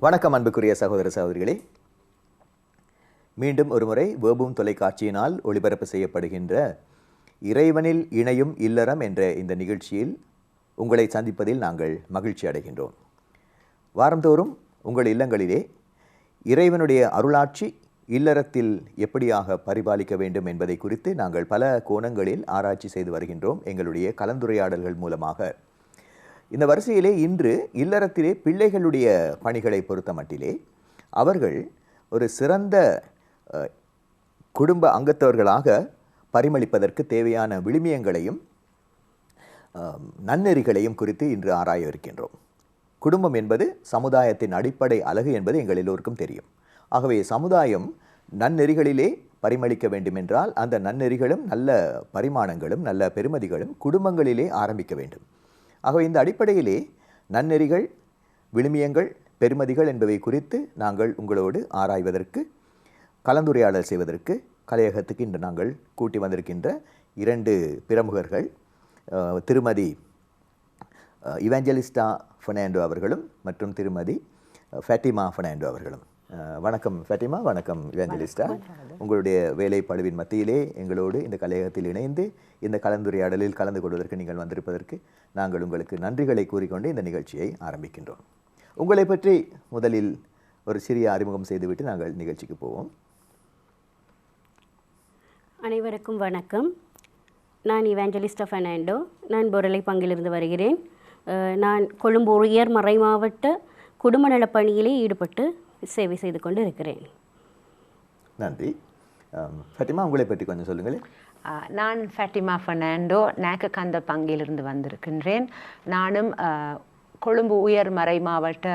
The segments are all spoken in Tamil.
வணக்கம் அன்புக்குரிய சகோதர சகோதரிகளே. மீண்டும் ஒருமுறை வேபூம் தொலைக்காட்சியினால் ஒளிபரப்பு செய்யப்படுகின்ற இறைவனில் இணையும் இல்லறம் என்ற இந்த நிகழ்ச்சியில் உங்களை சந்திப்பதில் நாங்கள் மகிழ்ச்சி அடைகின்றோம். வாரந்தோறும் உங்கள் இல்லங்களிலே இறைவனுடைய அருளாட்சி இல்லறத்தில் எப்படியாக பரிபாலிக்க வேண்டும் என்பதை குறித்து நாங்கள் பல கோணங்களில் ஆராய்ச்சி செய்து வருகின்றோம் எங்களுடைய கலந்துரையாடல்கள் மூலமாக. இந்த வரிசையிலே இன்று இல்லறத்திலே பிள்ளைகளுடைய பணிகளை பொறுத்த மட்டிலே அவர்கள் ஒரு சிறந்த குடும்ப அங்கத்தவர்களாக பரிமளிப்பதற்கு தேவையான விழுமியங்களையும் நன்னெறிகளையும் குறித்து இன்று ஆராய இருக்கின்றோம். குடும்பம் என்பது சமுதாயத்தின் அடிப்படை அலகு என்பது எங்கள் எல்லோருக்கும் தெரியும். ஆகவே சமுதாயம் நன்னெறிகளிலே பரிமளிக்க வேண்டுமென்றால் அந்த நன்னெறிகளும் நல்ல பரிமாணங்களும் நல்ல பெருமதிகளும் குடும்பங்களிலே ஆரம்பிக்க வேண்டும். ஆகவே இந்த அடிப்படையிலே நன்னெறிகள், விழுமியங்கள், பெருமதிகள் என்பவை குறித்து நாங்கள் உங்களோடு ஆராய்வதற்கு, கலந்துரையாடல் செய்வதற்கு கலையகத்துக்கு இன்று நாங்கள் கூட்டி வந்திருக்கின்ற இரண்டு பிரமுகர்கள், திருமதி இவாஞ்சலிஸ்டா ஃபெர்னாண்டோ அவர்களும் மற்றும் திருமதி ஃபேட்டிமா ஃபெர்னாண்டோ அவர்களும். வணக்கம் ஃபேட்டிமா, வணக்கம் இவாஞ்சலிஸ்டா. உங்களுடைய வேலை பளுவின் மத்தியிலே எங்களோடு இந்த கலையகத்தில் இணைந்து இந்த கலந்துரையாடலில் கலந்து கொள்வதற்கு நீங்கள் வந்திருப்பதற்கு நாங்கள் உங்களுக்கு நன்றிகளை கூறிக்கொண்டு இந்த நிகழ்ச்சியை ஆரம்பிக்கின்றோம். உங்களை பற்றி முதலில் ஒரு சிறிய அறிமுகம் செய்துவிட்டு நாங்கள் நிகழ்ச்சிக்கு போவோம். அனைவருக்கும் வணக்கம். நான் இவாஞ்சலிஸ்டா ஃபெர்னாண்டோ. நான் பொருளை பங்கிலிருந்து வருகிறேன். நான் கொழும்பு உயர் மறை மாவட்ட குடும்ப நல பணியிலே ஈடுபட்டு சேவை செய்து கொண்டு இருக்கிறேன். நன்றி. ஃபேட்டிமா, உங்களை பற்றி கொஞ்சம் சொல்லுங்களேன். நான் ஃபேட்டிமா ஃபெர்னாண்டோ நாகக்கந்த பங்கிலிருந்து வந்திருக்கின்றேன். நானும் கொழும்பு உயர் மறை மாவட்ட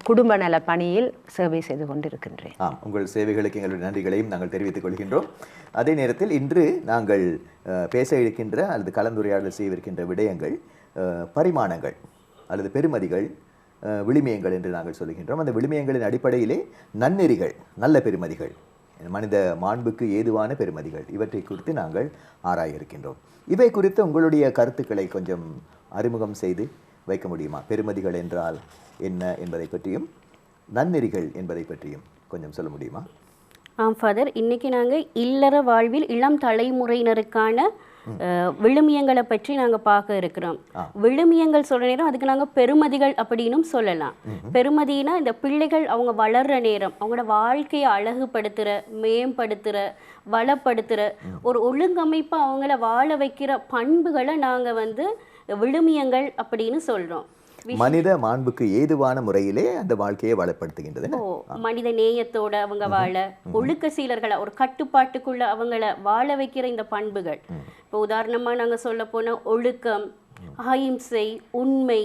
குடும்ப நல பணியில் சேவை செய்து கொண்டிருக்கின்றேன். உங்கள் சேவைகளுக்கு எங்களுடைய நன்றிகளையும் நாங்கள் தெரிவித்துக் கொள்கின்றோம். அதே நேரத்தில் இன்று நாங்கள் பேச இருக்கின்ற அல்லது கலந்துரையாடல் செய்திருக்கின்ற விடயங்கள் பரிமாணங்கள் அல்லது பெருமதிகள், விழுமியங்கள் என்று நாங்கள் சொல்லுகின்றோம். அந்த விழுமியங்களின் அடிப்படையிலே நன்னெறிகள், நல்ல பெருமதிகள், மனித மாண்புக்கு ஏதுவான பெருமதிகள், இவற்றை குறித்து நாங்கள் ஆராய இருக்கின்றோம். இவை குறித்து உங்களுடைய கருத்துக்களை கொஞ்சம் அறிமுகம் செய்து வைக்க முடியுமா? பெருமதிகள் என்றால் என்ன என்பதை பற்றியும் நன்னெறிகள் என்பதை பற்றியும் கொஞ்சம் சொல்ல முடியுமா? ஃபாதர், இன்றைக்கி நாங்கள் இல்லற வாழ்வில் இளம் தலைமுறையினருக்கான விழுமியங்களை பற்றி நாங்கள் பார்க்க இருக்கிறோம். விழுமியங்கள் சொல்கிற நேரம் அதுக்கு நாங்கள் பெருமதிகள் அப்படின்னும் சொல்லலாம். பெருமதினா இந்த பிள்ளைகள் அவங்க வளர்கிற நேரம் அவங்களோட வாழ்க்கையை அழகுபடுத்துகிற, மேம்படுத்துகிற, வளப்படுத்துகிற ஒரு ஒழுங்கமைப்பை அவங்கள வாழ வைக்கிற பண்புகளை நாங்கள் விழுமியங்கள் அப்படின்னு சொல்கிறோம். மனித மாண்புக்கு ஏதுவான முறையிலே அந்த வாழ்க்கையை வளப்படுத்துகின்றது. மனித நேயத்தோட அவங்க வாழ, ஒழுக்க சீலர்களை ஒரு கட்டுப்பாட்டுக்குள்ள அவங்கள வாழ வைக்கிற இந்த பண்புகள். இப்போ உதாரணமா நாங்க சொல்ல போன ஒழுக்கம், அஹிம்சை, உண்மை,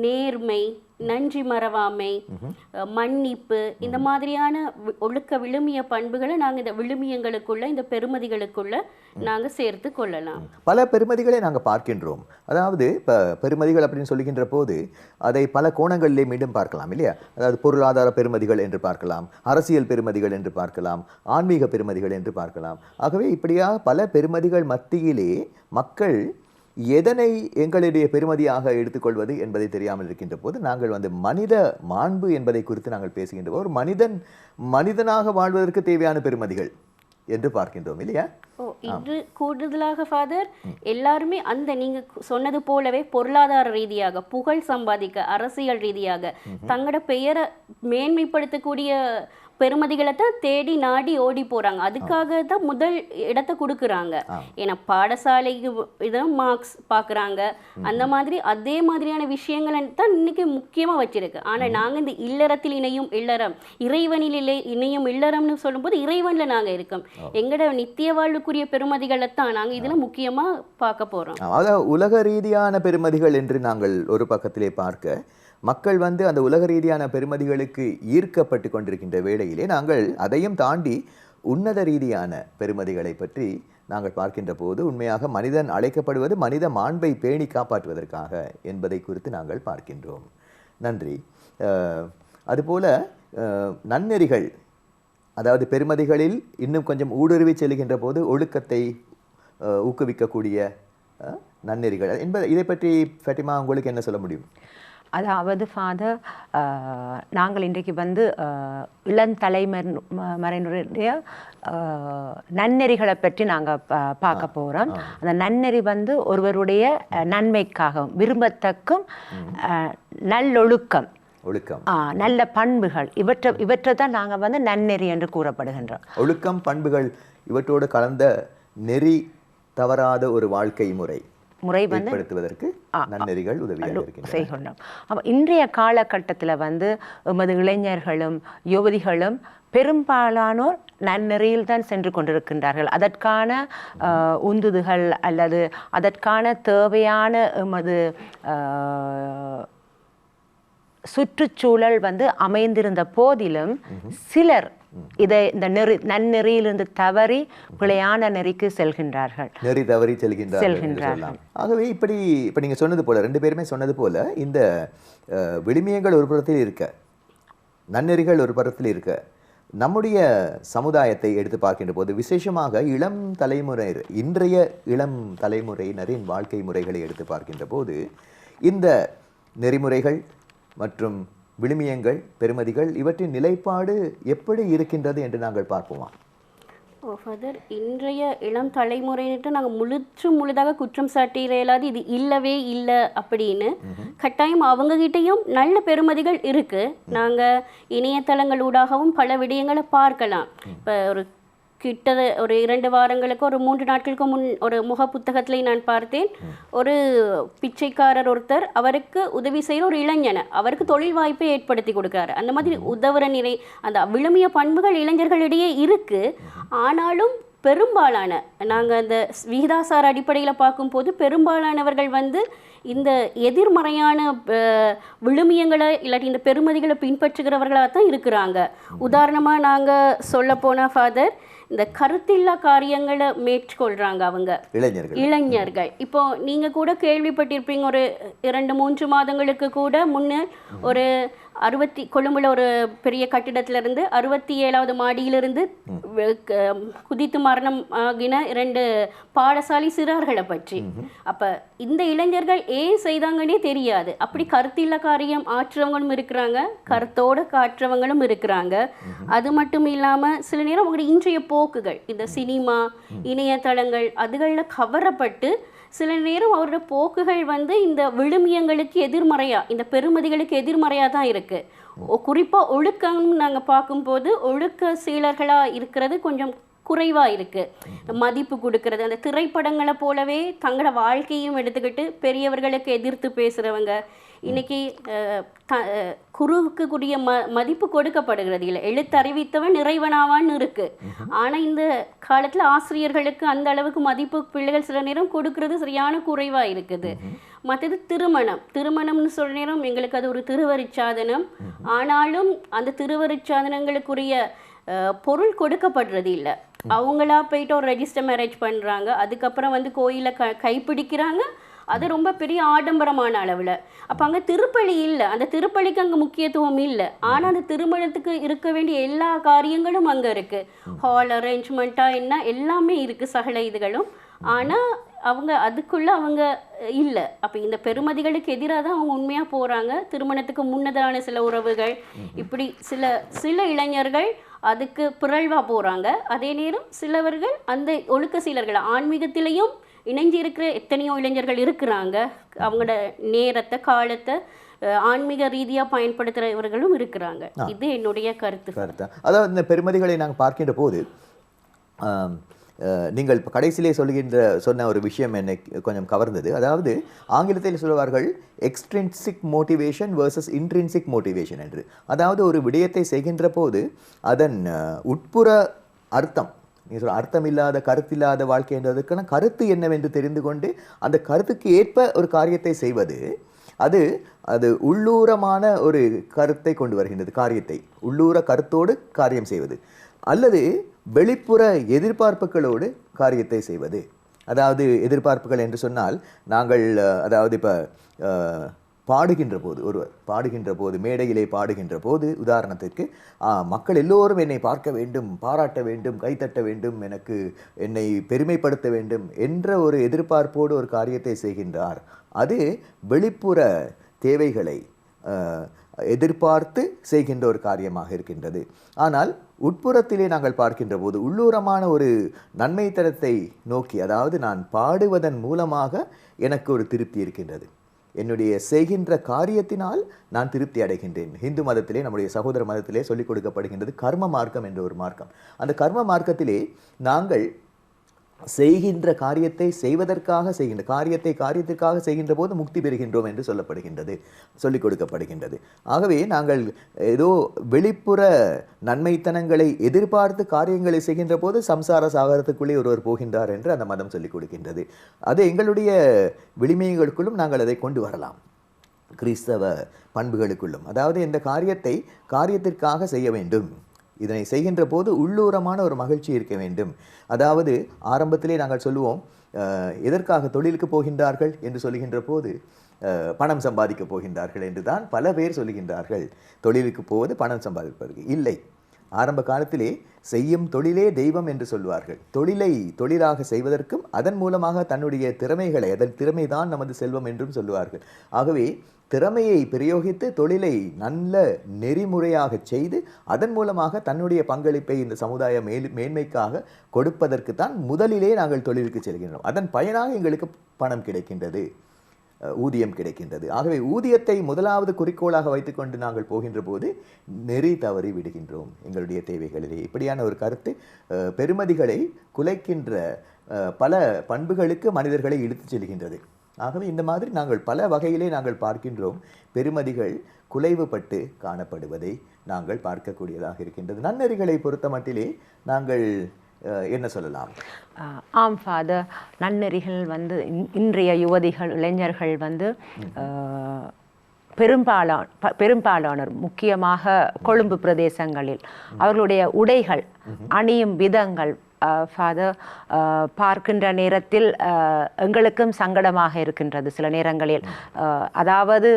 நேர்மை, நன்றி மறவாமை, மன்னிப்பு, இந்த மாதிரியான ஒழுக்க விழுமிய பண்புகளை நாங்கள் இந்த விழுமியங்களுக்குள்ள, இந்த பெருமதிகளுக்குள்ள நாங்கள் சேர்த்து கொள்ளலாம். பல பெருமதிகளை நாங்கள் பார்க்கின்றோம். அதாவது இப்போ பெருமதிகள் அப்படின்னு சொல்லுகின்ற போது அதை பல கோணங்களிலே மீண்டும் பார்க்கலாம் இல்லையா? அதாவது பொருளாதார பெருமதிகள் என்று பார்க்கலாம், அரசியல் பெருமதிகள் என்று பார்க்கலாம், ஆன்மீக பெருமதிகள் என்று பார்க்கலாம். ஆகவே இப்படியாக பல பெருமதிகள் மத்தியிலே மக்கள் எதனை எங்களுடைய பெருமதியாக எடுத்துக்கொள்வது என்பதை தெரியாமல் இருக்கின்ற போது நாங்கள் மனித மாண்பு என்பதை குறித்து நாங்கள் பேசுகின்ற ஒரு மனிதனாக வாழ்வதற்கு தேவையான பெருமதிகள் என்று பார்க்கின்றோம் இல்லையா? இது கூடுதலாக ஃபாதர், எல்லாருமே அந்த நீங்க சொன்னது போலவே பொருளாதார ரீதியாக புகழ் சம்பாதிக்க, அரசியல் ரீதியாக தங்களோட பெயரை மேன்மைப்படுத்தக்கூடிய பெருமதிகளை தான் தேடி நாடி ஓடி போறாங்க. அதுக்காக தான் முதல் இடத்தை கொடுக்குறாங்க. ஏன்னா பாடசாலைக்கு இதான் மார்க்ஸ் பார்க்குறாங்க. அந்த மாதிரி அதே மாதிரியான விஷயங்களை தான் இன்னைக்கு முக்கியமா வச்சிருக்கு. ஆனா நாங்க இந்த இல்லறத்தில் இணையும் இல்லறம், இறைவனில் இணையும் இல்லறம்னு சொல்லும்போது இறைவன்ல நாங்க இருக்கோம். எங்களோட நித்திய வாழ்வுக்குரிய பெருமதிகளை தான் நாங்க இதுல முக்கியமா பார்க்க போறோம். அதாவது உலக ரீதியான பெருமதிகள் என்று நாங்கள் ஒரு பக்கத்திலே பார்க்க, மக்கள் அந்த உலக ரீதியான பெருமதிகளுக்கு ஈர்க்கப்பட்டு கொண்டிருக்கின்ற வேளையிலே நாங்கள் அதையும் தாண்டி உன்னத ரீதியான பெருமதிகளை பற்றி நாங்கள் பார்க்கின்ற போது உண்மையாக மனிதன் அழைக்கப்படுவது மனித மாண்பை பேணி காப்பாற்றுவதற்காக என்பதை குறித்து நாங்கள் பார்க்கின்றோம். நன்றி. அதுபோல நன்னெறிகள், அதாவது பெருமதிகளில் இன்னும் கொஞ்சம் ஊடுருவி செல்கின்ற போது ஒழுக்கத்தை ஊக்குவிக்கக்கூடிய நன்னெறிகள் என்பது, இதை பற்றி ஃபேட்டிமா உங்களுக்கு என்ன சொல்ல முடியும்? அதாவது ஃபாதர், நாங்கள் இன்றைக்கு வந்து இளந்தலைமுறையினுடைய நன்னெறிகளை பற்றி நாங்கள் பார்க்க போகிறோம். அந்த நன்னெறி வந்து ஒருவருடைய நன்மைக்காகவும் விரும்பத்தக்கும் நல்லொழுக்கம், நல்ல பண்புகள், இவற்றை தான் நாங்கள் வந்து நன்னெறி என்று கூறப்படுகின்றோம். ஒழுக்கம், பண்புகள் இவற்றோடு கலந்த நெறி தவறாத ஒரு வாழ்க்கை முறை வந்து நன்னெறிகள் உதவியாக செய்கின்றோம். அப்போ இன்றைய காலகட்டத்தில் வந்து எமது இளைஞர்களும் யுவதிகளும் பெரும்பாலானோர் நன்னெறியில் தான் சென்று கொண்டிருக்கின்றார்கள். அதற்கான உந்துதுகள் அல்லது அதற்கான தேவையான எமது சுற்றுச்சூழல் வந்து அமைந்திருந்த போதிலும் சிலர் இந்த நன்னெறியிலிருந்து தவறி பிழையான நெறிக்கு செல்கின்றார்கள், நெறி தவறி செல்கின்றார்கள். ஆகவே இப்ப நீங்க சொன்னது போல, ரெண்டு பேருமே சொன்னது போல, இந்த விழுமியங்கள் ஒரு புறத்தில் இருக்க, நன்னெறிகள் ஒரு புறத்தில் இருக்க, நம்முடைய சமுதாயத்தை எடுத்து பார்க்கின்ற போது, விசேஷமாக இளம் தலைமுறை, இன்றைய இளம் தலைமுறையினரின் வாழ்க்கை முறைகளை எடுத்து பார்க்கின்ற போது, இந்த நெறிமுறைகள் மற்றும் விழுமியங்கள், பெருமதிகள், இவற்றின் நிலைப்பாடு எப்படி இருக்கின்றது என்று நாங்கள் பார்ப்போமா? ஃபாதர், இன்றைய இளம் தலைமுறையிட்டு நாங்கள் முழுதாக குற்றம் சாட்டிட இயலாது, இது இல்லவே இல்லை அப்படின்னு. கட்டாயம் அவங்ககிட்டையும் நல்ல பெருமதிகள் இருக்கு. நாங்கள் இணையதளங்களூடாகவும் பல விடயங்களை பார்க்கலாம். இப்போ ஒரு 2 வாரங்களுக்கு, ஒரு 3 நாட்களுக்கு முன் ஒரு முக புத்தகத்தில் நான் பார்த்தேன். ஒரு பிச்சைக்காரர் ஒருத்தர் அவருக்கு உதவி செய்கிற ஒரு இளைஞனை அவருக்கு தொழில் வாய்ப்பை ஏற்படுத்தி கொடுக்குறாரு. அந்த மாதிரி உதவுற அந்த விழுமிய பண்புகள் இளைஞர்களிடையே இருக்கு. ஆனாலும் பெரும்பாலான, நாங்கள் அந்த விகிதாசார அடிப்படையில் பார்க்கும்போது பெரும்பாலானவர்கள் வந்து இந்த எதிர்மறையான விழுமியங்களை இல்லாட்டி இந்த பெருமதிகளை பின்பற்றுகிறவர்களாக தான் இருக்கிறாங்க. உதாரணமாக நாங்கள் சொல்ல போனால் ஃபாதர், இந்த கருத்தில்லா காரியங்களை மேற்கொள்கிறாங்க அவங்க இளைஞர்கள். இப்போ நீங்கள் கூட கேள்விப்பட்டிருப்பீங்க, ஒரு 2-3 மாதங்களுக்கு கூட முன்னர் ஒரு கொழும்புல ஒரு பெரிய கட்டிடத்திலிருந்து 67வது மாடியிலிருந்து குதித்து மரணம் ஆகின 2 பாடசாலை சிறார்களை பற்றி. அப்ப இந்த இளைஞர்கள் ஏன் செய்தாங்கன்னே தெரியாது. அப்படி கருத்தில்லா காரியம் ஆற்றுறவங்களும் இருக்கிறாங்க, கருத்தோட காட்டுறவங்களும் இருக்கிறாங்க. அது மட்டும் இல்லாம சில நேரம் அவங்களுடைய இன்றைய போக்குகள், இந்த சினிமா, இணையதளங்கள், அதுகளில் கவரப்பட்டு சில நேரம் அவரோட போக்குகள் வந்து இந்த விழுமியங்களுக்கு எதிர்மறையா, இந்த பெருமதிகளுக்கு எதிர்மறையா தான் இருக்கு. குறிப்பா ஒழுக்கம் நாங்க பார்க்கும்போது ஒழுக்க சீலர்களா இருக்கிறது கொஞ்சம் குறைவா இருக்கு. மதிப்பு கொடுக்கறது, அந்த திரைப்படங்களை போலவே தங்களோட வாழ்க்கையும் எடுத்துக்கிட்டு பெரியவர்களுக்கு எதிர்த்து பேசுறவங்க. இன்னைக்கு குருவுக்குரிய மதிப்பு கொடுக்கப்படுகிறது இல்லை. எழுத்தறிவித்தவன் இறைவனாவான்னு இருக்கு. ஆனா இந்த காலத்துல ஆசிரியர்களுக்கு அந்த அளவுக்கு மதிப்பு பிள்ளைகள் சில நேரம் கொடுக்கறது சரியான குறைவா இருக்குது. மற்றது திருமணம்னு சொல்ற நேரம் எங்களுக்கு அது ஒரு திருவருட்சாதனம். ஆனாலும் அந்த திருவருட்சாதனங்களுக்குரிய பொருள் கொடுக்கப்படுறது இல்லை. அவங்களா போயிட்டு ஒரு ரெஜிஸ்டர் மேரேஜ் பண்றாங்க, அதுக்கப்புறம் வந்து கோயிலை கைப்பிடிக்கிறாங்க. அது ரொம்ப பெரிய ஆடம்பரமான அளவில். அப்போ அங்கே திருப்பலி இல்லை, அந்த திருப்பலிக்கு அங்கே முக்கியத்துவம் இல்லை. ஆனால் அந்த திருமணத்துக்கு இருக்க வேண்டிய எல்லா காரியங்களும் அங்கே இருக்குது. ஹால் அரேஞ்ச்மெண்ட்டாக என்ன எல்லாமே இருக்குது, சகல இதுகளும். ஆனால் அவங்க அதுக்குள்ளே அவங்க இல்லை. அப்போ இந்த பெருமதிகளுக்கு எதிராக தான் அவங்க உண்மையாக போகிறாங்க. திருமணத்துக்கு முன்னதான சில உறவுகள், இப்படி சில இளைஞர்கள் அதுக்கு பிறழ்வாக போகிறாங்க. அதே நேரம் சிலவர்கள் அந்த ஒழுக்க சீலர்கள் ஆன்மீகத்திலையும் இணைஞ்சு இருக்கிற எத்தனையோ இளைஞர்கள் இருக்கிறாங்க. அவங்களோட நேரத்தை, காலத்தை ஆன்மீக ரீதியாக பயன்படுத்துகிறவர்களும் இருக்கிறாங்க. இது என்னுடைய கருத்து. அதாவது இந்த பெருமதிகளை நாங்கள் பார்க்கின்ற போது நீங்கள் இப்போ கடைசியிலே சொன்ன ஒரு விஷயம் என்னை கொஞ்சம் கவர்ந்தது. அதாவது ஆங்கிலத்தில் சொல்வார்கள் extrinsic motivation versus intrinsic motivation என்று. அதாவது ஒரு விடயத்தை செய்கின்ற போது அதன் உட்புற அர்த்தம், நீங்கள் சொல்ல அர்த்தமில்லாத கருத்தில்லாத வாழ்க்கை என்றதுக்கான கருத்து என்னவென்று தெரிந்து கொண்டு அந்த கருத்துக்கு ஏற்ப ஒரு காரியத்தை செய்வது, அது உள்ளூரமான ஒரு கருத்தை கொண்டு வருகின்றது. காரியத்தை உள்ளூர கருத்தோடு காரியம் செய்வது, அல்லது வெளிப்புற எதிர்பார்ப்புகளோடு காரியத்தை செய்வது. அதாவது எதிர்பார்ப்புகள் என்று சொன்னால், நாங்கள் அதாவது இப்போ ஒருவர் பாடுகின்ற போது மேடையிலே பாடுகின்ற போது உதாரணத்திற்கு மக்கள் எல்லோரும் என்னை பார்க்க வேண்டும், பாராட்ட வேண்டும், கைத்தட்ட வேண்டும், என்னை பெருமைப்படுத்த வேண்டும் என்ற ஒரு எதிர்பார்ப்போடு ஒரு காரியத்தை செய்கின்றார். அது வெளிப்புற தேவைகளை எதிர்பார்த்து செய்கின்ற ஒரு காரியமாக இருக்கின்றது. ஆனால் உட்புறத்திலே நாங்கள் பார்க்கின்ற போது உள்ளூரமான ஒரு நன்மை தரத்தை நோக்கி, அதாவது நான் பாடுவதன் மூலமாக எனக்கு ஒரு திருப்தி இருக்கின்றது, என்னுடைய செய்கின்ற காரியத்தினால் நான் திருப்தி அடைகின்றேன். இந்து மதத்திலே, நம்முடைய சகோதர மதத்திலே சொல்லிக் கொடுக்கப்படுகின்றது கர்ம மார்க்கம் என்ற ஒரு மார்க்கம். அந்த கர்ம மார்க்கத்திலே நாங்கள் செய்கின்ற காரியத்தை செய்வதற்காக செய்கின்ற காரியத்திற்காக செய்கின்ற போது முக்தி பெறுகின்றோம் என்று சொல்லிக் கொடுக்கப்படுகின்றது. ஆகவே நாங்கள் ஏதோ வெளிப்புற நன்மைத்தனங்களை எதிர்பார்த்து காரியங்களை செய்கின்ற போது சம்சார சாகரத்துக்குள்ளே ஒருவர் போகின்றார் என்று அந்த மதம் சொல்லிக் கொடுக்கின்றது. அது எங்களுடைய விளிமைகளுக்குள்ளும் நாங்கள் அதை கொண்டு வரலாம், கிறிஸ்தவ பண்புகளுக்குள்ளும். அதாவது இந்த காரியத்திற்காக செய்ய வேண்டும், இதனை செய்கின்ற போது உள்ளூரமான ஒரு மகிழ்ச்சி இருக்க வேண்டும். அதாவது ஆரம்பத்திலே நாங்கள் சொல்லுவோம், எதற்காக தொழிலுக்கு போகின்றார்கள் என்று சொல்லுகின்ற போது பணம் சம்பாதிக்க போகின்றார்கள் என்று தான் பல பேர் சொல்லுகின்றார்கள். தொழிலுக்கு போவது பணம் சம்பாதிப்பதற்கு இல்லை. ஆரம்ப காலத்திலே செய்யும் தொழிலே தெய்வம் என்று சொல்வார்கள். தொழிலை தொழிலாக செய்வதற்கும் அதன் மூலமாக தன்னுடைய திறமைகளை, அதன் திறமைதான் நமது செல்வம் என்றும் சொல்லுவார்கள். ஆகவே திறமையை பிரயோகித்து தொழிலை நல்ல நெறிமுறையாக செய்து அதன் மூலமாக தன்னுடைய பங்களிப்பை இந்த சமுதாய மேன்மைக்காக கொடுப்பதற்கு தான் முதலிலே நாங்கள் தொழிலுக்கு செல்கின்றோம். அதன் பயனாக எங்களுக்கு பணம் கிடைக்கின்றது, ஊதியம் கிடைக்கின்றது. ஆகவே ஊதியத்தை முதலாவது குறிக்கோளாக வைத்துக்கொண்டு நாங்கள் போகின்ற போது நெறி தவறி விடுகின்றோம் எங்களுடைய தேவைகளிலே. இப்படியான ஒரு கருத்து பெருமதிகளை குலைக்கின்ற பல பண்புகளுக்கு மனிதர்களை இழுத்துச் செல்கின்றது. ஆகவே இந்த மாதிரி நாங்கள் பல வகையிலே நாங்கள் பார்க்கின்றோம், பெருமதிகள் குலைவுபட்டு காணப்படுவதை நாங்கள் பார்க்கக்கூடியதாக இருக்கின்றது. நன்னெறிகளை பொறுத்த மட்டிலே நாங்கள் என்ன சொல்லலாம்? ஆம் ஃபாதர், நன்னெறிகள் இன்றைய யுவதிகள், இளைஞர்கள் பெரும்பாலானோர், முக்கியமாக கொழும்பு பிரதேசங்களில் அவர்களுடைய உடைகள், அணியும் விதங்கள் ஃபாதர் பார்க்கின்ற நேரத்தில் எங்களுக்கும் சங்கடமாக இருக்கின்றது சில நேரங்களில். அதாவது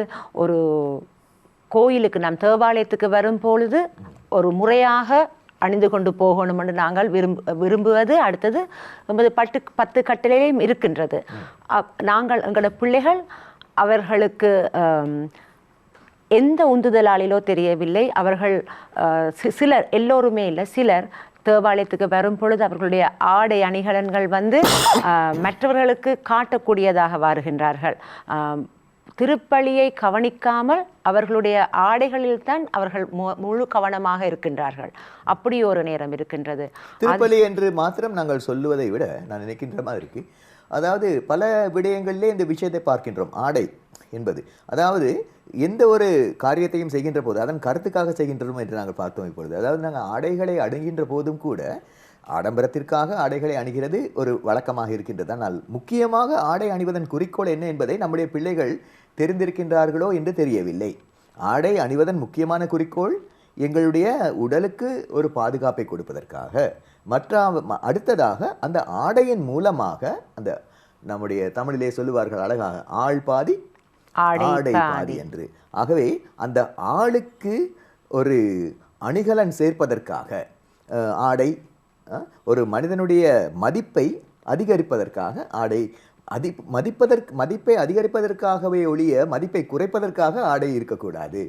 ஒரு கோயிலுக்கு, நாம் தேவாலயத்துக்கு வரும் பொழுது ஒரு முறையாக அணிந்து கொண்டு போகணும் என்று நாங்கள் விரும்புவது. அடுத்தது 10 கட்டளையும் இருக்கின்றது. நாங்கள் எங்களோட பிள்ளைகள் அவர்களுக்கு எந்த உந்துதலாளிலோ தெரியவில்லை, அவர்கள் சிலர், எல்லோருமே இல்லை, சிலர் தேவாலயத்துக்கு வரும் பொழுது அவர்களுடைய ஆடை அணிகலன்கள் மற்றவர்களுக்கு காட்டக்கூடியதாக வருகின்றார்கள். திருப்பலியை கவனிக்காமல் அவர்களுடைய ஆடைகளில் தான் அவர்கள் முழு கவனமாக இருக்கின்றார்கள். அப்படி ஒரு நேரம் இருக்கின்றது. திருப்பலி என்று மாத்திரம் நாங்கள் சொல்லுவதை விட நான் நினைக்கின்ற மாதிரி இருக்கு. அதாவது பல விடயங்களிலே இந்த விஷயத்தை பார்க்கின்றோம். ஆடை என்பது, அதாவது எந்த ஒரு காரியத்தையும் செய்கின்ற போது அதன் கருத்துக்காக செய்கின்றோம் என்று நாங்கள் பார்த்தோம். இப்பொழுது அதாவது நாங்கள் ஆடைகளை அணுகின்ற போதும் கூட ஆடம்பரத்திற்காக ஆடைகளை அணுகிறது ஒரு வழக்கமாக இருக்கின்றது. ஆனால் முக்கியமாக ஆடை அணிவதன் குறிக்கோள் என்ன என்பதை நம்முடைய பிள்ளைகள் தெரிந்திருக்கின்றார்களோ என்று தெரியவில்லை. ஆடை அணிவதன் முக்கியமான குறிக்கோள் எங்களுடைய உடலுக்கு ஒரு பாதுகாப்பை கொடுப்பதற்காக, அடுத்ததாக அந்த ஆடையின் மூலமாக, அந்த நம்முடைய தமிழிலே சொல்லுவார்கள் அழகாக, ஆள் பாதி ஆடை பாதி என்று. ஆகவே அந்த ஆளுக்கு ஒரு அணிகலன் சேர்ப்பதற்காக, ஆடை ஒரு மனிதனுடைய மதிப்பை அதிகரிப்பதற்காக, ஆடை மதிப்பை அதிகரிப்பதற்காகவே ஒழிய மதிப்பை குறைப்பதற்காக ஆடை இருக்கக்கூடாது.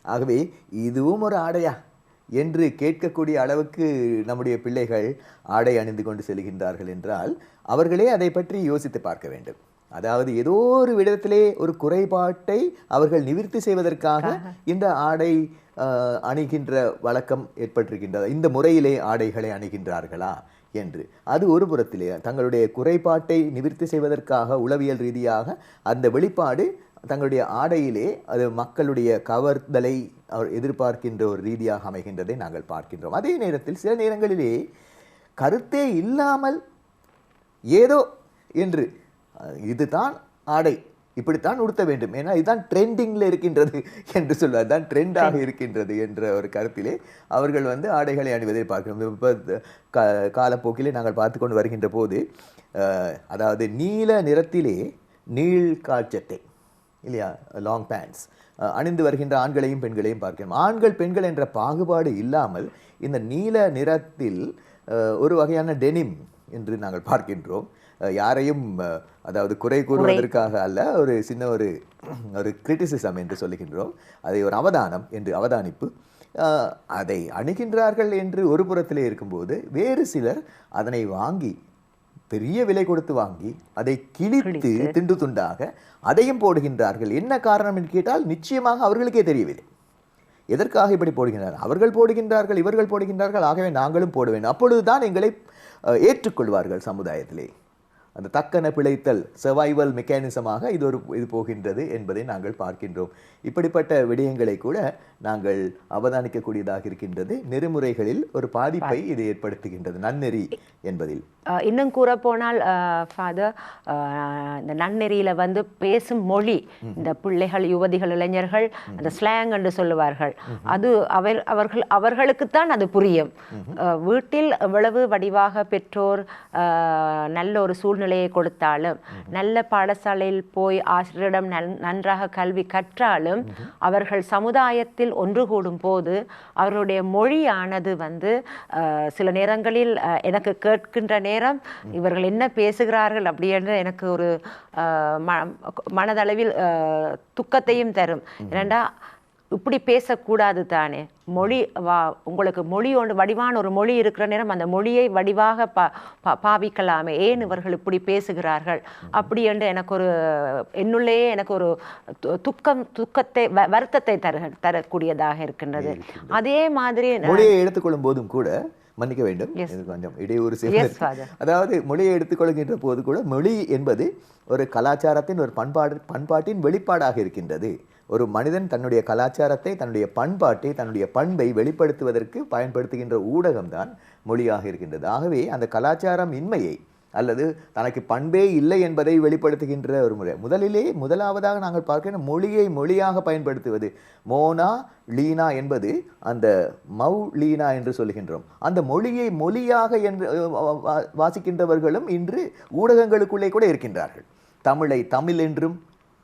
ஆகவே இதுவும் ஒரு ஆடையா என்று கேட்கக்கூடிய அளவுக்கு நம்முடைய பிள்ளைகள் ஆடை அணிந்து கொண்டு செல்கின்றார்கள் என்றால் அவர்களே அதை பற்றி யோசித்து பார்க்க வேண்டும். அதாவது ஏதோ ஒரு விடத்திலே ஒரு குறைபாட்டை அவர்கள் நிவர்த்தி செய்வதற்காக இந்த ஆடை அணிகின்ற வழக்கம் ஏற்பட்டிருக்கின்றது. இந்த முறையிலே ஆடைகளை அணிகின்றார்களா என்று, அது ஒரு புறத்திலே தங்களுடைய குறைபாட்டை நிவர்த்தி செய்வதற்காக உளவியல் ரீதியாக அந்த வெளிப்பாடு தங்களுடைய ஆடையிலே அது மக்களுடைய கவர்தலை அவர் எதிர்பார்க்கின்ற ஒரு ரீதியாக அமைகின்றதை நாங்கள் பார்க்கின்றோம். அதே நேரத்தில் சில நேரங்களிலே கருத்தே இல்லாமல் ஏதோ என்று இதுதான் ஆடை, இப்படித்தான் உடுத்த வேண்டும், ஏன்னா இதுதான் ட்ரெண்டிங்கில் இருக்கின்றது என்று சொல்வார், தான் ட்ரெண்டாக இருக்கின்றது என்ற ஒரு கருத்திலே அவர்கள் ஆடைகளை அணிவதை பார்க்கிறோம். இப்போ காலப்போக்கிலே நாங்கள் பார்த்து கொண்டு வருகின்ற போது அதாவது நீல நிறத்திலே நீள் கால்சட்டை இல்லையா, லாங் பேண்ட்ஸ் அணிந்து வருகின்ற ஆண்களையும் பெண்களையும் பார்க்கிறோம். ஆண்கள் பெண்கள் என்ற பாகுபாடு இல்லாமல் இந்த நீல நிறத்தில் ஒரு வகையான டெனிம் என்று நாங்கள் பார்க்கின்றோம். யாரையும் அதாவது குறை கூறுவதற்காக அல்ல, ஒரு சின்ன ஒரு கிரிட்டிசிசம் என்று சொல்லுகின்றோம், அதை ஒரு அவதானம் என்று அவதானிப்பு. அதை அணுகின்றார்கள் என்று ஒரு புறத்திலே இருக்கும்போது வேறு சிலர் அதனை வாங்கி பெரிய விலை கொடுத்து வாங்கி அதை கிழித்து திண்டு துண்டாக அதையும் போடுகின்றார்கள். என்ன காரணம் என்று கேட்டால் நிச்சயமாக அவர்களுக்கே தெரியவில்லை எதற்காக இப்படி போடுகின்றார்கள். அவர்கள் போடுகின்றார்கள், இவர்கள் போடுகின்றார்கள், ஆகவே நாங்களும் போட வேண்டும். அப்பொழுதுதான் எங்களை ஏற்றுக்கொள்வார்கள் சமுதாயத்திலே. அந்த தக்கன பிழைத்தல் சர்வைவல் மெக்கானிசமாக இது போகின்றது என்பதை நாங்கள் பார்க்கின்றோம். இப்படிப்பட்ட விடயங்களை கூட நாங்கள் அவதானிக்கக்கூடியதாக இருக்கின்றது. நெறிமுறைகளில் ஒரு பாதிப்பை இது ஏற்படுத்துகின்றது நன்னெறி என்பதில். இன்னும் கூற போனால் ஃபாதர், இந்த நன்னெறியில் வந்து பேசும் மொழி, இந்த பிள்ளைகள், யுவதிகள், இளைஞர்கள் அந்த ஸ்லாங் என்று சொல்லுவார்கள், அது அவர்களுக்குத்தான் அது புரியும். வீட்டில் எவ்வளவு வடிவாக பெற்றோர் நல்ல ஒரு சூழ்நிலையை கொடுத்தாலும், நல்ல பாடசாலையில் போய் ஆசிரியரிடம் நன்றாக கல்வி கற்றாலும், அவர்கள் சமுதாயத்தில் ஒன்று கூடும் போது அவர்களுடைய மொழியானது வந்து சில நேரங்களில் எனக்கு கேட்கின்ற நேரம் இவர்கள் என்ன பேசுகிறார்கள் அப்படி என்று எனக்கு ஒரு மனதளவில் துக்கத்தையும் தரும். ஏனென்றா இப்படி பேசக்கூடாது தானே. மொழி உங்களுக்கு மொழி ஒன்று வடிவான ஒரு மொழி இருக்கிற நேரம் அந்த மொழியை வடிவாக பாவிக்கலாமே, ஏன் இவர்கள் இப்படி பேசுகிறார்கள் அப்படி என்று எனக்கு ஒரு என்னுள்ளேயே எனக்கு ஒரு துக்கத்தை வருத்தத்தை தரக்கூடியதாக இருக்கின்றது. அதே மாதிரி மொழியை எடுத்துக்கொள்ளும் போதும் கூட மன்னிக்க வேண்டும், கொஞ்சம் இடையூறு செய்வது. அதாவது மொழியை எடுத்துக்கொள்கின்ற போது கூட மொழி என்பது ஒரு கலாச்சாரத்தின் ஒரு பண்பாட்டின் வெளிப்பாடாக இருக்கின்றது. ஒரு மனிதன் தன்னுடைய கலாச்சாரத்தை, தன்னுடைய பண்பாட்டை, தன்னுடைய பண்பை வெளிப்படுத்துவதற்கு பயன்படுத்துகின்ற ஊடகம்தான் மொழியாக இருக்கின்றது. ஆகவே அந்த கலாச்சாரம் இன்மையை அல்லது தனக்கு பண்பே இல்லை என்பதை வெளிப்படுத்துகின்ற ஒரு முறை. முதலாவதாக நாங்கள் பார்க்கிற மொழியை மொழியாக பயன்படுத்துவது. மோனா லீனா என்பது அந்த மௌ லீனா என்று சொல்லுகின்றோம். அந்த மொழியை மொழியாக என்று வாசிக்கின்றவர்களும் இன்று ஊடகங்களுக்குள்ளே கூட இருக்கின்றார்கள். தமிழை தமிழ் என்றும்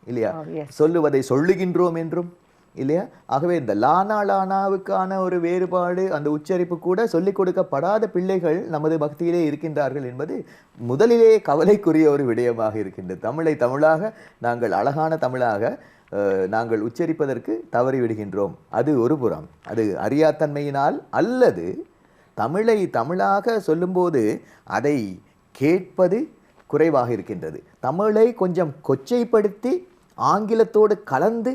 இல்லையா, சொல்லுவதை சொல்லுகின்றோம் என்றும் இல்லையா. ஆகவே இந்த லானாவுக்கான ஒரு வேறுபாடு, அந்த உச்சரிப்பு கூட சொல்லிக் கொடுக்கப்படாத பிள்ளைகள் நமது பக்தியிலே இருக்கின்றார்கள் என்பது முதலிலே கவலைக்குரிய ஒரு விடயமாக இருக்கின்றது. தமிழை தமிழாக நாங்கள் அழகான தமிழாக நாங்கள் உச்சரிப்பதற்கு தவறிவிடுகின்றோம். அது ஒரு புறம், அது அறியாத்தன்மையினால் அல்லது தமிழை தமிழாக சொல்லும்போது அதை கேட்பது குறைவாக இருக்கின்றது. தமிழை கொஞ்சம் கொச்சைப்படுத்தி ஆங்கிலத்தோடு கலந்து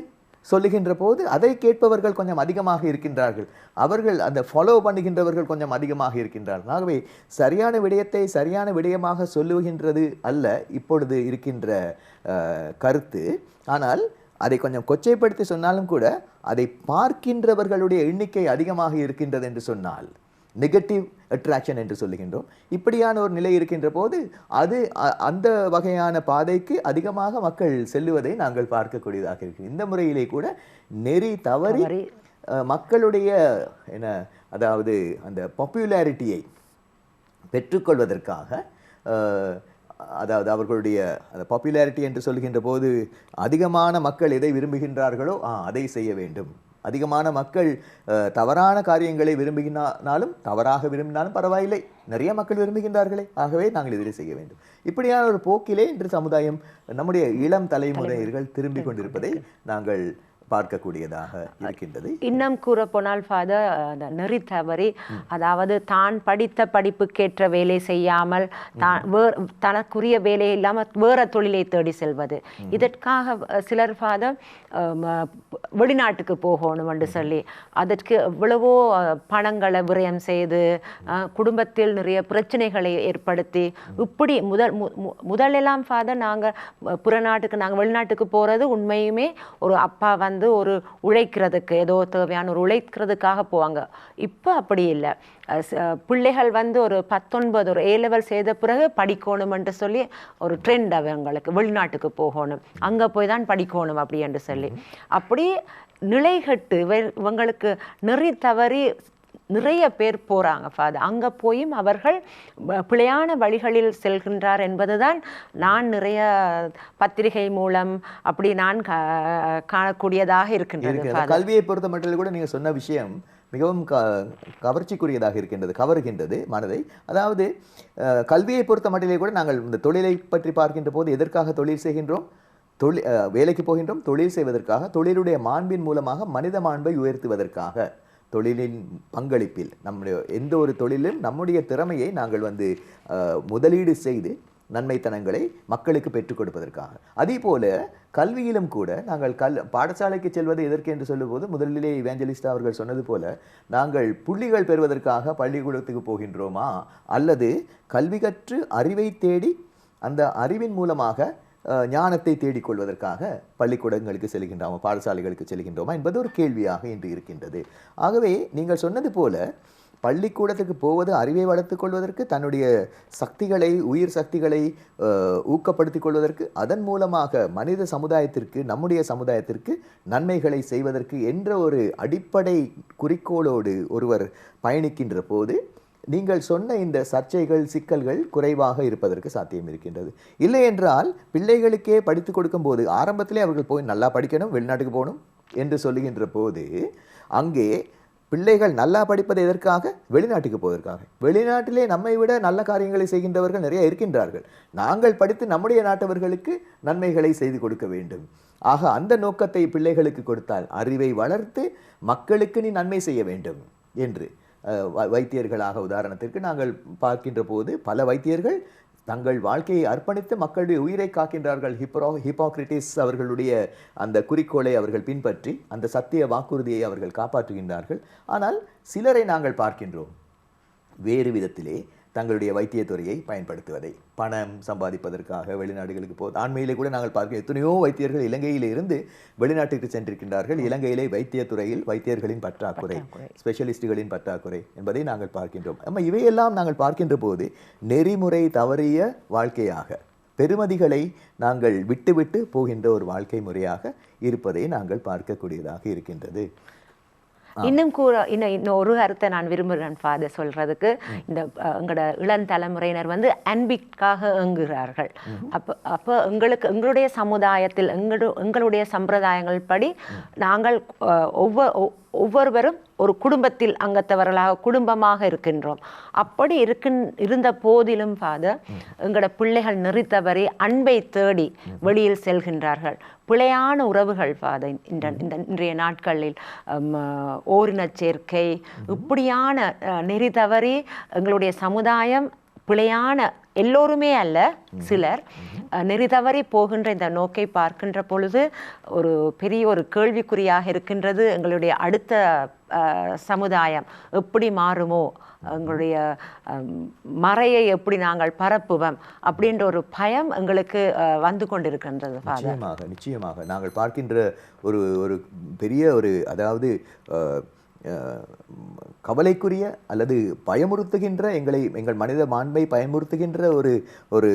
சொல்லுகின்ற போது அதை கேட்பவர்கள் கொஞ்சம் அதிகமாக இருக்கின்றார்கள். அவர்கள் அந்த ஃபாலோ பண்ணுகின்றவர்கள் கொஞ்சம் அதிகமாக இருக்கின்றார்கள். ஆகவே சரியான விடயத்தை சரியான விடயமாக சொல்லுகின்றது அல்ல இப்பொழுது இருக்கின்ற கருத்து. ஆனால் அதை கொஞ்சம் கொச்சைப்படுத்தி சொன்னாலும் கூட அதை பார்க்கின்றவர்களுடைய எண்ணிக்கை அதிகமாக இருக்கின்றது என்று சொன்னால் நெகட்டிவ் அட்ராக்ஷன் என்று சொல்லுகின்றோம். இப்படியான ஒரு நிலை இருக்கின்ற போது அது அந்த வகையான பாதைக்கு அதிகமாக மக்கள் செல்லுவதை நாங்கள் பார்க்கக்கூடியதாக இருக்கு. இந்த முறையிலே கூட நெறி தவறி மக்களுடைய அதாவது அந்த பாப்புலாரிட்டியை பெற்றுக்கொள்வதற்காக, அதாவது அவர்களுடைய அந்த பாப்புலாரிட்டி என்று சொல்கின்ற போது அதிகமான மக்கள் எதை விரும்புகின்றார்களோ அதை செய்ய வேண்டும். அதிகமான மக்கள் தவறான காரியங்களை விரும்பினாலும், தவறாக விரும்பினாலும் பரவாயில்லை, நிறைய மக்கள் விரும்புகின்றார்களே, ஆகவே நாங்கள் இதில் செய்ய வேண்டும். இப்படியான ஒரு போக்கிலே இன்று சமுதாயம், நம்முடைய இளம் தலைமுறையர்கள் திரும்பிக் கொண்டிருப்பதை நாங்கள் பார்க்கக்கூடியதாக இருக்கின்றது. இன்னும் கூற போனால் ஃபாதர், அந்த நெறி தவறி, அதாவது தான் படித்த படிப்புக்கேற்ற வேலை செய்யாமல் தனக்குரிய வேலை இல்லாமல் வேற தொழிலை தேடி செல்வது. இதற்காக சிலர் ஃபாதர் வெளிநாட்டுக்கு போகணும் என்று சொல்லி அதற்கு எவ்வளவோ பணங்களை விரயம் செய்து குடும்பத்தில் நிறைய பிரச்சனைகளை ஏற்படுத்தி இப்படி முதலெல்லாம் ஃபாதர் நாங்கள் வெளிநாட்டுக்கு போகிறது உண்மையுமே ஒரு அப்பா வந்து ஒரு உழைக்கிறதுக்கு ஏதோ தேவையான ஒரு உழைக்கிறதுக்காக போவாங்க. இப்போ அப்படி இல்லை. பிள்ளைகள் வந்து ஒரு 19 ஒரு A-level செய்த பிறகு படிக்கணும் என்று சொல்லி ஒரு ட்ரெண்ட் அவங்களுக்கு, வெளிநாட்டுக்கு போகணும், அங்கே போய் தான் படிக்கணும் அப்படி என்று சொல்லி அப்படி நிலைகட்டு இவங்களுக்கு நெறி தவறி நிறைய பேர் போகிறாங்க ஃபாதர். அங்கே போயும் அவர்கள் பிழையான வழிகளில் செல்கின்றார் என்பதுதான் நான் நிறைய பத்திரிகை மூலம் அப்படி நான் காணக்கூடியதாக இருக்கின்றது. கல்வியை பொறுத்த மட்டும் கூட நீங்கள் சொன்ன விஷயம் மிகவும் கவர்ச்சிக்குரியதாக கவருகின்றது மனதை. அதாவது கல்வியை பொறுத்த மட்டிலே கூட நாங்கள் இந்த தொழிலை பற்றி பார்க்கின்ற போது எதற்காக தொழில் செய்கின்றோம்? வேலைக்கு போகின்றோம் தொழில் செய்வதற்காக, தொழிலுடைய மாண்பின் மூலமாக மனித மாண்பை உயர்த்துவதற்காக, தொழிலின் பங்களிப்பில் நம்முடைய எந்த ஒரு தொழிலும் நம்முடைய திறமையை நாங்கள் முதலீடு செய்து நன்மைத்தனங்களை மக்களுக்கு பெற்றுக் கொடுப்பதற்காக. அதே போல கல்வியிலும் கூட நாங்கள் பாடசாலைக்கு செல்வது எதற்கு என்று சொல்லும்போது முதலிலே இவாஞ்சலிஸ்ட் அவர்கள் சொன்னது போல நாங்கள் புள்ளிகள் பெறுவதற்காக பள்ளிக்கூடத்துக்கு போகின்றோமா, அல்லது கல்வி கற்று அறிவை தேடி அந்த அறிவின் மூலமாக ஞானத்தை தேடிக்கொள்வதற்காக பள்ளிக்கூடங்களுக்கு செல்கின்றோமா, பாடசாலைகளுக்கு செல்கின்றோமா என்பது ஒரு கேள்வியாக இன்று இருக்கின்றது. ஆகவே நீங்கள் சொன்னது போல பள்ளிக்கூடத்துக்கு போவது அறிவை வளர்த்துக் கொள்வதற்கு, தன்னுடைய சக்திகளை, உயிர் சக்திகளை ஊக்கப்படுத்திக் கொள்வதற்கு, அதன் மூலமாக மனித சமுதாயத்திற்கு, நம்முடைய சமுதாயத்திற்கு நன்மைகளை செய்வதற்கு என்ற ஒரு அடிப்படை குறிக்கோளோடு ஒருவர் பயணிக்கின்ற போது நீங்கள் சொன்ன இந்த சர்ச்சைகள், சிக்கல்கள் குறைவாக இருப்பதற்கு சாத்தியம் இருக்கின்றது. இல்லை என்றால் பிள்ளைகளுக்கே படித்து கொடுக்கும் போது ஆரம்பத்திலே அவர்கள் போய் நல்லா படிக்கணும், வெளிநாட்டுக்கு போகணும் என்று சொல்லுகின்ற போது அங்கே பிள்ளைகள் நல்லா படிப்பது எதற்காக? வெளிநாட்டுக்கு போவதற்காக. வெளிநாட்டிலே நம்மை விட நல்ல காரியங்களை செய்கின்றவர்கள் நிறைய இருக்கின்றார்கள். நாங்கள் படித்து நம்முடைய நாட்டவர்களுக்கு நன்மைகளை செய்து கொடுக்க வேண்டும். ஆக அந்த நோக்கத்தை பிள்ளைகளுக்கு கொடுத்தால் அறிவை வளர்த்து மக்களுக்கு நீ நன்மை செய்ய வேண்டும் என்று வைத்தியர்களாக உதாரணத்திற்கு நாங்கள் பார்க்கின்ற போது பல வைத்தியர்கள் தங்கள் வாழ்க்கையை அர்ப்பணித்து மக்களுடைய உயிரை காக்கின்றார்கள். ஹிப்போக்ரட்டிஸ் அவர்களுடைய அந்த குறிக்கோளை அவர்கள் பின்பற்றி அந்த சத்திய வாக்குறுதியை அவர்கள் காப்பாற்றுகின்றார்கள். ஆனால் சிலரை நாங்கள் பார்க்கின்றோம் வேறு விதத்திலே தங்களுடைய வைத்தியத்துறையை பயன்படுத்துவதை, பணம் சம்பாதிப்பதற்காக வெளிநாடுகளுக்கு ஆண்மையிலே கூட நாங்கள் பார்க்க எத்தனையோ வைத்தியர்கள் இலங்கையிலே இருந்து வெளிநாட்டுக்கு சென்றிருக்கின்றார்கள். இலங்கையிலே வைத்தியத்துறையில் வைத்தியர்களின் பற்றாக்குறை, ஸ்பெஷலிஸ்டுகளின் பற்றாக்குறை என்பதை நாங்கள் பார்க்கின்றோம். நம்ம இவையெல்லாம் நாங்கள் பார்க்கின்ற போது நெறிமுறை தவறிய வாழ்க்கையாக, பெருமதிகளை நாங்கள் விட்டுவிட்டு போகின்ற ஒரு வாழ்க்கை முறையாக இருப்பதை நாங்கள் பார்க்கக்கூடியதாக இருக்கின்றது. இன்னும் ஒரு கருத்தை நான் விரும்புகிறேன் ஃபாதர் சொல்றதுக்கு. இந்த எங்களோட இளந்தலைமுறையினர் அன்பிற்காக ஏங்குகிறார்கள். அப்போ எங்களுடைய சமுதாயத்தில் எங்களுடைய சம்பிரதாயங்கள் படி நாங்கள் ஒவ்வொருவரும் ஒரு குடும்பத்தில் அங்கத்தவர்களாக குடும்பமாக இருக்கின்றோம். அப்படி இருந்த போதிலும் ஃபாதர் எங்களோட பிள்ளைகள் நெறித்தவரை அன்பை தேடி வெளியில் செல்கின்றார்கள். பிழையான உறவுகள் ஃபாதர் இன்றைய நாட்களில் ஓரினச் சேர்க்கை இப்படியான நெறி தவறி எங்களுடைய சமுதாயம் பிழையான, எல்லோருமே அல்ல, சிலர் நெறி தவறி போகின்ற இந்த நோக்கை பார்க்கின்ற பொழுது ஒரு பெரிய ஒரு கேள்விக்குறியாக இருக்கின்றது. எங்களுடைய அடுத்த சமுதாயம் எப்படி மாறுமோ, எங்களுடைய மறையை எப்படி நாங்கள் பரப்புவோம் அப்படின்ற ஒரு பயம் எங்களுக்கு வந்து கொண்டிருக்கின்றது. நிச்சயமாக நாங்கள் பார்க்கின்ற ஒரு பெரிய அதாவது கவலைக்குரிய அல்லது பயமுறுத்துகின்ற, எங்கள் மனித மாண்பை பயமுறுத்துகின்ற ஒரு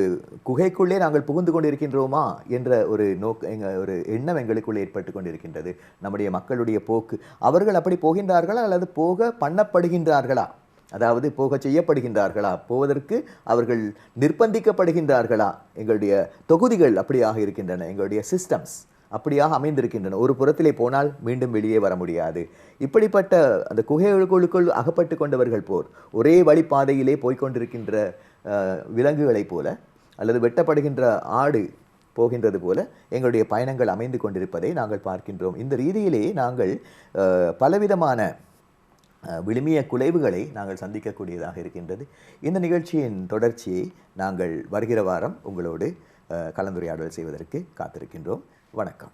குகைக்குள்ளே நாங்கள் புகுந்து கொண்டிருக்கின்றோமா என்ற ஒரு எண்ணம் எங்களுக்குள்ளே ஏற்பட்டு கொண்டிருக்கின்றது. நம்முடைய மக்களுடைய போக்கு, அவர்கள் அப்படி போகின்றார்களா அல்லது போக பண்ணப்படுகின்றார்களா, அதாவது போக செய்யப்படுகின்றார்களா, போவதற்கு அவர்கள் நிர்பந்திக்கப்படுகின்றார்களா? எங்களுடைய தொகுதிகள் அப்படியாக இருக்கின்றன, எங்களுடைய சிஸ்டம்ஸ் அப்படியாக அமைந்திருக்கின்றன. ஒரு புறத்திலே போனால் மீண்டும் வெளியே வர முடியாது. இப்படிப்பட்ட அந்த குகைகளுக்குள் அகப்பட்டு கொண்டவர்கள் போர் ஒரே வழிப்பாதையிலே போய்கொண்டிருக்கின்ற விலங்குகளைப் போல அல்லது வெட்டப்படுகின்ற ஆடு போகின்றது போல எங்களுடைய பயணங்கள் அமைந்து கொண்டிருப்பதை நாங்கள் பார்க்கின்றோம். இந்த ரீதியிலே நாங்கள் பலவிதமான விழுமிய குலைவுகளை நாங்கள் சந்திக்கக்கூடியதாக இருக்கின்றது. இந்த நிகழ்ச்சியின் தொடர்ச்சியை நாங்கள் வருகிற வாரம் உங்களோடு கலந்துரையாடல் செய்வதற்கு காத்திருக்கின்றோம். வணக்கம்.